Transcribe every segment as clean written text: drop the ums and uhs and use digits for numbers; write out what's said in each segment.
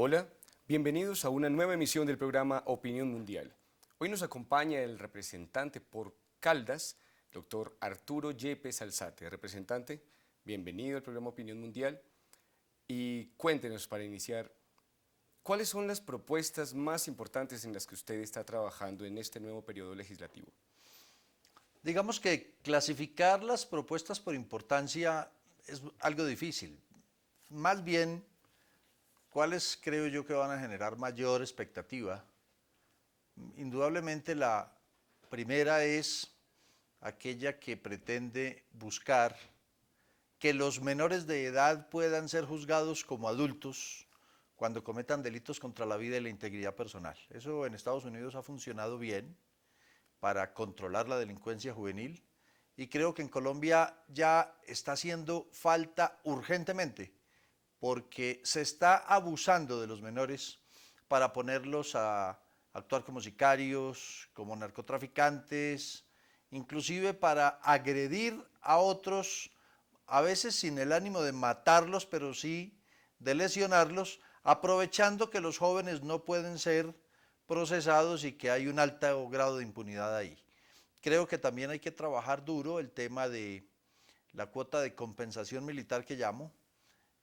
Hola, bienvenidos a una nueva emisión del programa Opinión Mundial. Hoy nos acompaña el representante por Caldas, doctor Arturo Yepes Alzate. Representante, bienvenido al programa Opinión Mundial y cuéntenos para iniciar, ¿cuáles son las propuestas más importantes en las que usted está trabajando en este nuevo periodo legislativo? Digamos que clasificar las propuestas por importancia es algo difícil. Más bien, ¿cuáles creo yo que van a generar mayor expectativa? Indudablemente la primera es aquella que pretende buscar que los menores de edad puedan ser juzgados como adultos cuando cometan delitos contra la vida y la integridad personal. Eso en Estados Unidos ha funcionado bien para controlar la delincuencia juvenil y creo que en Colombia ya está haciendo falta urgentemente porque se está abusando de los menores para ponerlos a actuar como sicarios, como narcotraficantes, inclusive para agredir a otros, a veces sin el ánimo de matarlos, pero sí de lesionarlos, aprovechando que los jóvenes no pueden ser procesados y que hay un alto grado de impunidad ahí. Creo que también hay que trabajar duro el tema de la cuota de compensación militar que llamo,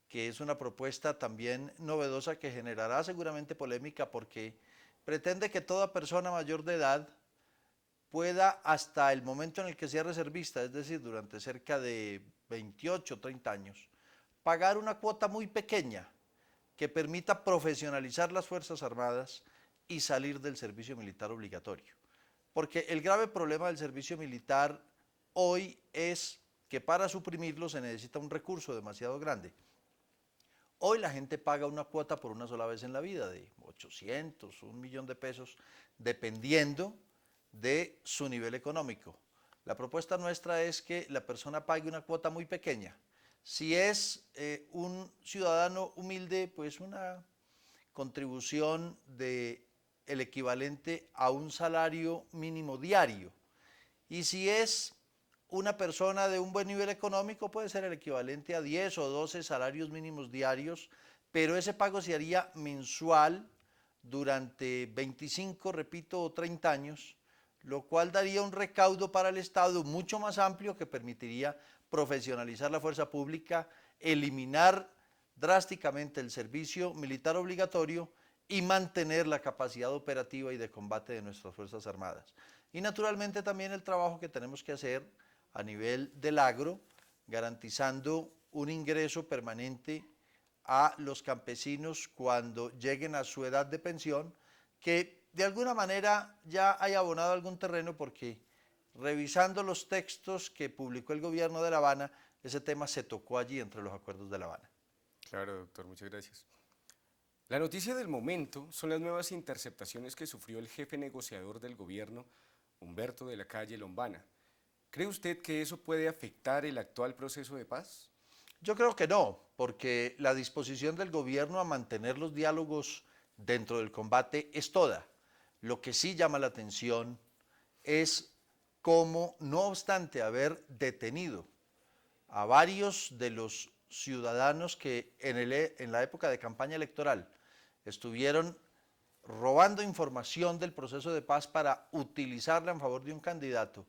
que es una propuesta también novedosa que generará seguramente polémica porque pretende que toda persona mayor de edad pueda hasta el momento en el que sea reservista, es decir, durante cerca de 28 o 30 años, pagar una cuota muy pequeña que permita profesionalizar las Fuerzas Armadas y salir del servicio militar obligatorio. Porque el grave problema del servicio militar hoy es que para suprimirlo se necesita un recurso demasiado grande. Hoy la gente paga una cuota por una sola vez en la vida de 800, 1.000.000 de pesos, dependiendo de su nivel económico. La propuesta nuestra es que la persona pague una cuota muy pequeña. Si es un ciudadano humilde, pues una contribución de el equivalente a un salario mínimo diario. Y si es una persona de un buen nivel económico, puede ser el equivalente a 10 o 12 salarios mínimos diarios, pero ese pago se haría mensual durante 25, repito, o 30 años, lo cual daría un recaudo para el Estado mucho más amplio que permitiría profesionalizar la fuerza pública, eliminar drásticamente el servicio militar obligatorio y mantener la capacidad operativa y de combate de nuestras Fuerzas Armadas. Y naturalmente también el trabajo que tenemos que hacer a nivel del agro, garantizando un ingreso permanente a los campesinos cuando lleguen a su edad de pensión, que de alguna manera ya haya abonado algún terreno porque revisando los textos que publicó el gobierno de La Habana, ese tema se tocó allí entre los acuerdos de La Habana. Claro, doctor, muchas gracias. La noticia del momento son las nuevas interceptaciones que sufrió el jefe negociador del gobierno, Humberto de la Calle Lombana. ¿Cree usted que eso puede afectar el actual proceso de paz? Yo creo que no, porque la disposición del gobierno a mantener los diálogos dentro del combate es toda. Lo que sí llama la atención es cómo, no obstante haber detenido a varios de los ciudadanos que en la época de campaña electoral estuvieron robando información del proceso de paz para utilizarla en favor de un candidato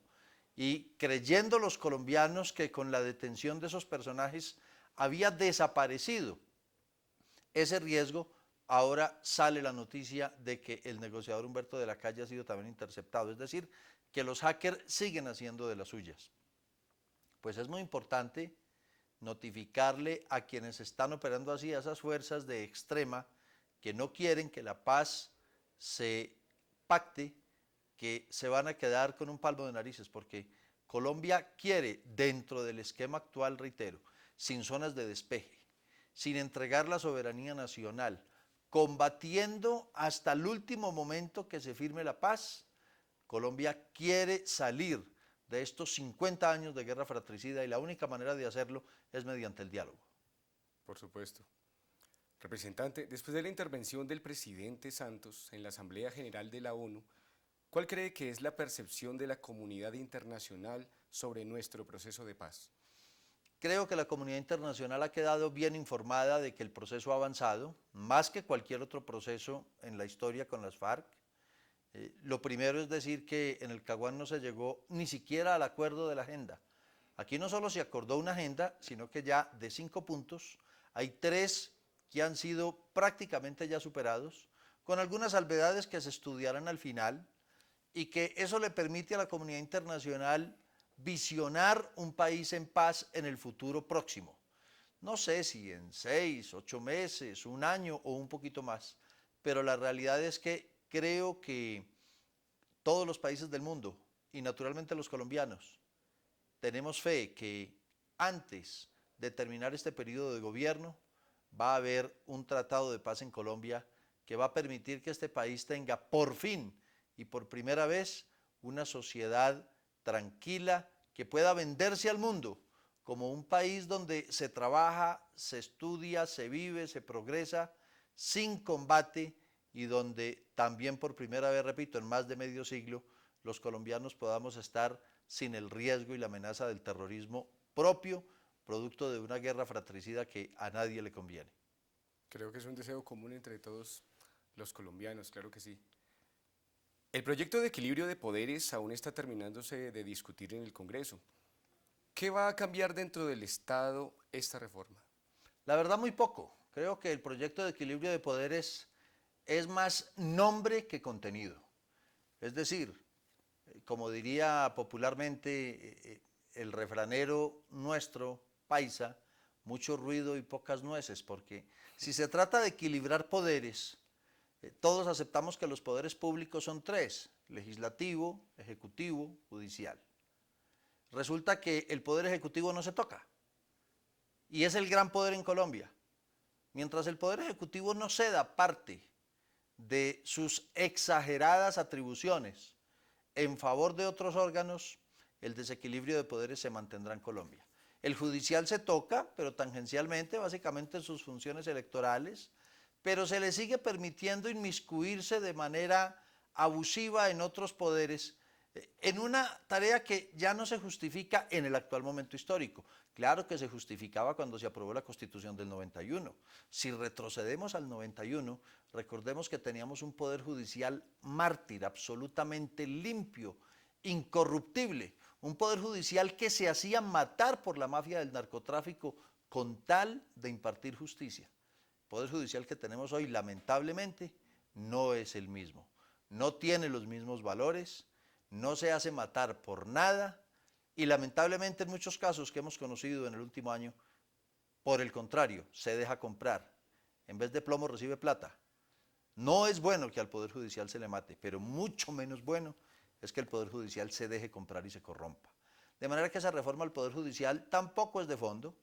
y creyendo los colombianos que con la detención de esos personajes había desaparecido ese riesgo, ahora sale la noticia de que el negociador Humberto de la Calle ha sido también interceptado, es decir, que los hackers siguen haciendo de las suyas. Pues es muy importante notificarle a quienes están operando así, a esas fuerzas de extrema que no quieren que la paz se pacte, que se van a quedar con un palmo de narices, porque Colombia quiere, dentro del esquema actual, reitero, sin zonas de despeje, sin entregar la soberanía nacional, combatiendo hasta el último momento que se firme la paz, Colombia quiere salir de estos 50 años de guerra fratricida y la única manera de hacerlo es mediante el diálogo. Por supuesto. Representante, después de la intervención del presidente Santos en la Asamblea General de la ONU, ¿cuál cree que es la percepción de la comunidad internacional sobre nuestro proceso de paz? Creo que la comunidad internacional ha quedado bien informada de que el proceso ha avanzado, más que cualquier otro proceso en la historia con las FARC. Lo primero es decir que en el Caguán no se llegó ni siquiera al acuerdo de la agenda. Aquí no solo se acordó una agenda, sino que ya de 5 puntos hay 3 que han sido prácticamente ya superados, con algunas salvedades que se estudiarán al final, y que eso le permite a la comunidad internacional visionar un país en paz en el futuro próximo. No sé si en 6, 8 meses, un año o un poquito más, pero la realidad es que creo que todos los países del mundo, y naturalmente los colombianos, tenemos fe que antes de terminar este periodo de gobierno va a haber un tratado de paz en Colombia que va a permitir que este país tenga por fin y por primera vez una sociedad tranquila que pueda venderse al mundo como un país donde se trabaja, se estudia, se vive, se progresa sin combate y donde también por primera vez, repito, en más de medio siglo, los colombianos podamos estar sin el riesgo y la amenaza del terrorismo propio, producto de una guerra fratricida que a nadie le conviene. Creo que es un deseo común entre todos los colombianos, claro que sí. El proyecto de equilibrio de poderes aún está terminándose de discutir en el Congreso. ¿Qué va a cambiar dentro del Estado esta reforma? La verdad, muy poco. Creo que el proyecto de equilibrio de poderes es más nombre que contenido. Es decir, como diría popularmente el refranero nuestro, paisa, mucho ruido y pocas nueces, porque si se trata de equilibrar poderes, todos aceptamos que los poderes públicos son 3, legislativo, ejecutivo, judicial. Resulta que el poder ejecutivo no se toca y es el gran poder en Colombia. Mientras el poder ejecutivo no ceda parte de sus exageradas atribuciones en favor de otros órganos, el desequilibrio de poderes se mantendrá en Colombia. El judicial se toca, pero tangencialmente, básicamente en sus funciones electorales, pero se le sigue permitiendo inmiscuirse de manera abusiva en otros poderes, en una tarea que ya no se justifica en el actual momento histórico. Claro que se justificaba cuando se aprobó la Constitución del 91. Si retrocedemos al 91, recordemos que teníamos un poder judicial mártir, absolutamente limpio, incorruptible, un poder judicial que se hacía matar por la mafia del narcotráfico con tal de impartir justicia. El poder judicial que tenemos hoy, lamentablemente, no es el mismo. No tiene los mismos valores, no se hace matar por nada y lamentablemente en muchos casos que hemos conocido en el último año, por el contrario, se deja comprar. En vez de plomo recibe plata. No es bueno que al Poder Judicial se le mate, pero mucho menos bueno es que el Poder Judicial se deje comprar y se corrompa. De manera que esa reforma al Poder Judicial tampoco es de fondo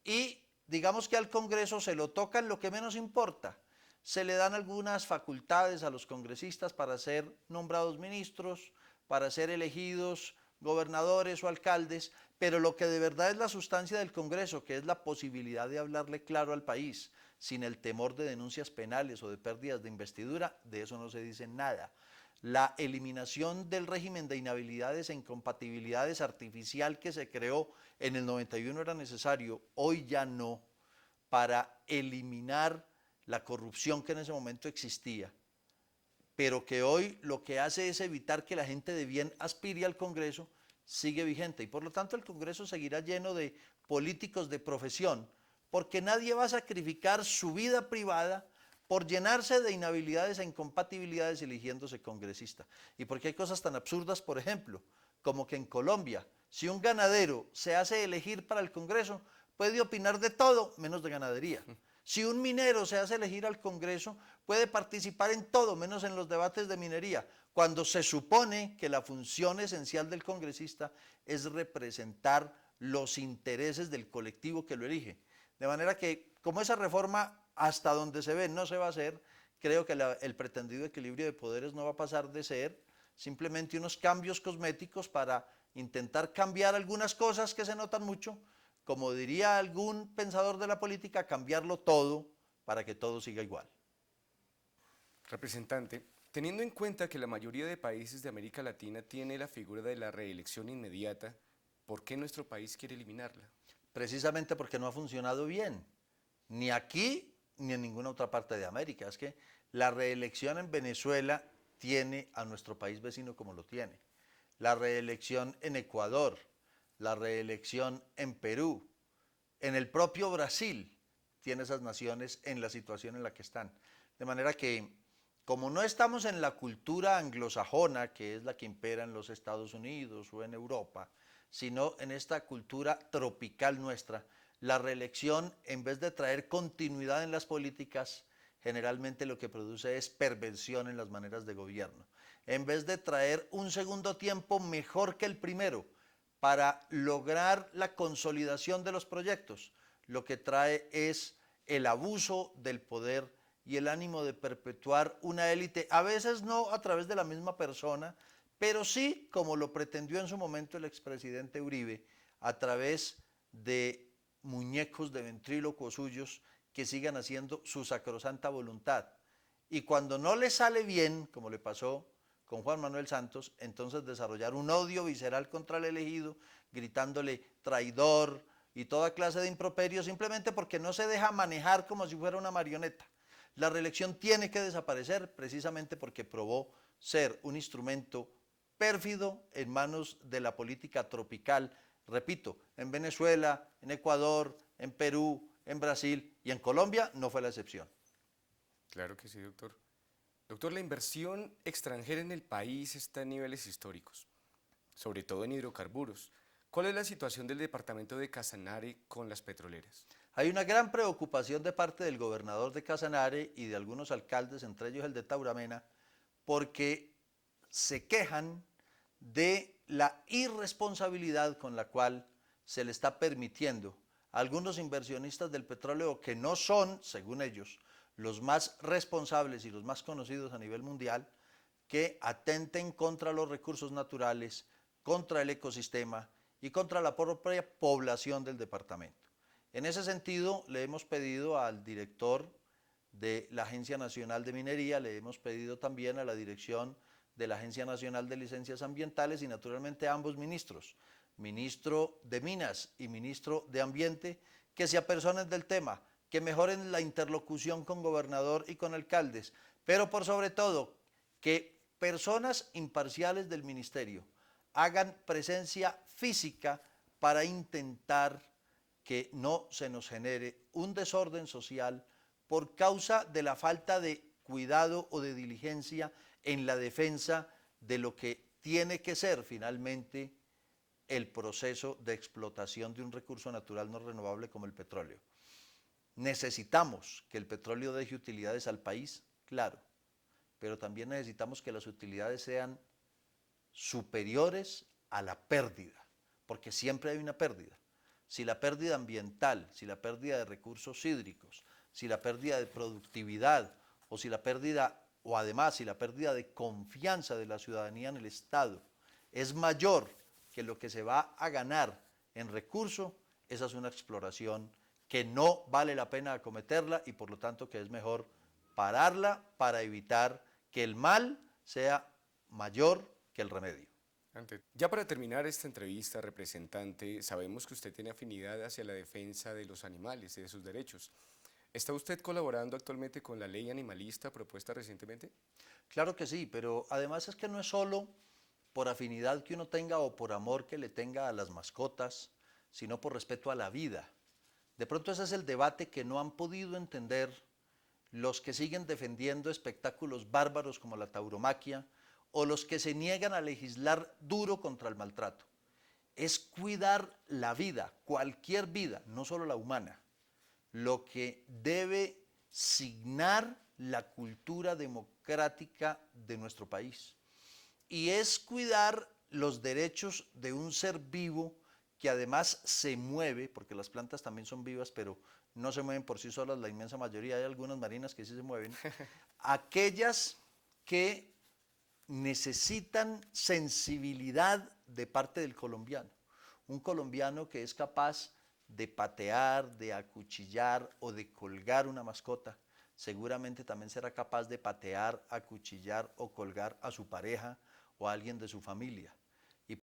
y digamos que al Congreso se lo toca en lo que menos importa. Se le dan algunas facultades a los congresistas para ser nombrados ministros, para ser elegidos gobernadores o alcaldes, pero lo que de verdad es la sustancia del Congreso, que es la posibilidad de hablarle claro al país, sin el temor de denuncias penales o de pérdidas de investidura, de eso no se dice nada. La eliminación del régimen de inhabilidades e incompatibilidades artificial que se creó en el 91 era necesario, hoy ya no, para eliminar la corrupción que en ese momento existía, pero que hoy lo que hace es evitar que la gente de bien aspire al Congreso, sigue vigente. Y por lo tanto el Congreso seguirá lleno de políticos de profesión, porque nadie va a sacrificar su vida privada por llenarse de inhabilidades e incompatibilidades eligiéndose congresista. Y porque hay cosas tan absurdas, por ejemplo, como que en Colombia, si un ganadero se hace elegir para el Congreso, puede opinar de todo menos de ganadería. Si un minero se hace elegir al Congreso, puede participar en todo, menos en los debates de minería, cuando se supone que la función esencial del congresista es representar los intereses del colectivo que lo elige. De manera que, como esa reforma hasta donde se ve no se va a hacer, creo que el pretendido equilibrio de poderes no va a pasar de ser simplemente unos cambios cosméticos para intentar cambiar algunas cosas que se notan mucho, como diría algún pensador de la política, cambiarlo todo para que todo siga igual. Representante, teniendo en cuenta que la mayoría de países de América Latina tiene la figura de la reelección inmediata, ¿por qué nuestro país quiere eliminarla? precisamente porque no ha funcionado bien, ni aquí ni en ninguna otra parte de América. Es que la reelección en Venezuela tiene a nuestro país vecino como lo tiene. La reelección en Ecuador, la reelección en Perú, en el propio Brasil tiene esas naciones en la situación en la que están. De manera que, como no estamos en la cultura anglosajona, que es la que impera en los Estados Unidos o en Europa, sino en esta cultura tropical nuestra, la reelección, en vez de traer continuidad en las políticas, generalmente lo que produce es perversión en las maneras de gobierno. En vez de traer un segundo tiempo mejor que el primero para lograr la consolidación de los proyectos, lo que trae es el abuso del poder y el ánimo de perpetuar una élite, a veces no a través de la misma persona, pero sí, como lo pretendió en su momento el expresidente Uribe, a través de muñecos de ventrílocuos suyos que sigan haciendo su sacrosanta voluntad. Y cuando no le sale bien, como le pasó con Juan Manuel Santos, entonces desarrollar un odio visceral contra el elegido, gritándole traidor y toda clase de improperios, simplemente porque no se deja manejar como si fuera una marioneta. La reelección tiene que desaparecer precisamente porque probó ser un instrumento pérfido en manos de la política tropical, repito, en Venezuela, en Ecuador, en Perú, en Brasil y en Colombia no fue la excepción. Claro que sí, doctor. Doctor, la inversión extranjera en el país está en niveles históricos, sobre todo en hidrocarburos. ¿Cuál es la situación del departamento de Casanare con las petroleras? Hay una gran preocupación de parte del gobernador de Casanare y de algunos alcaldes, entre ellos el de Tauramena, porque se quejan de la irresponsabilidad con la cual se le está permitiendo a algunos inversionistas del petróleo que no son, según ellos, los más responsables y los más conocidos a nivel mundial, que atenten contra los recursos naturales, contra el ecosistema y contra la propia población del departamento. En ese sentido, le hemos pedido al director de la Agencia Nacional de Minería, le hemos pedido también a la dirección de la Agencia Nacional de Licencias Ambientales y naturalmente a ambos ministros, ministro de Minas y ministro de Ambiente, que se apersonen del tema, que mejoren la interlocución con gobernador y con alcaldes, pero por sobre todo que personas imparciales del ministerio hagan presencia física para intentar que no se nos genere un desorden social por causa de la falta de cuidado o de diligencia en la defensa de lo que tiene que ser finalmente el proceso de explotación de un recurso natural no renovable como el petróleo. Necesitamos que el petróleo deje utilidades al país, claro, pero también necesitamos que las utilidades sean superiores a la pérdida, porque siempre hay una pérdida. Si la pérdida ambiental, si la pérdida de recursos hídricos, si la pérdida de productividad o si la pérdida, o además si la pérdida de confianza de la ciudadanía en el Estado es mayor que lo que se va a ganar en recurso, esa es una exploración que no vale la pena acometerla y por lo tanto que es mejor pararla para evitar que el mal sea mayor que el remedio. Ya para terminar esta entrevista, representante, sabemos que usted tiene afinidad hacia la defensa de los animales y de sus derechos. ¿Está usted colaborando actualmente con la ley animalista propuesta recientemente? Claro que sí, pero además es que no es solo por afinidad que uno tenga o por amor que le tenga a las mascotas, sino por respeto a la vida. De pronto ese es el debate que no han podido entender los que siguen defendiendo espectáculos bárbaros como la tauromaquia o los que se niegan a legislar duro contra el maltrato. Es cuidar la vida, cualquier vida, no solo la humana, lo que debe signar la cultura democrática de nuestro país. Y es cuidar los derechos de un ser vivo que además se mueve, porque las plantas también son vivas, pero no se mueven por sí solas, la inmensa mayoría, hay algunas marinas que sí se mueven, aquellas que necesitan sensibilidad de parte del colombiano. Un colombiano que es capaz de patear, de acuchillar o de colgar una mascota, seguramente también será capaz de patear, acuchillar o colgar a su pareja o a alguien de su familia.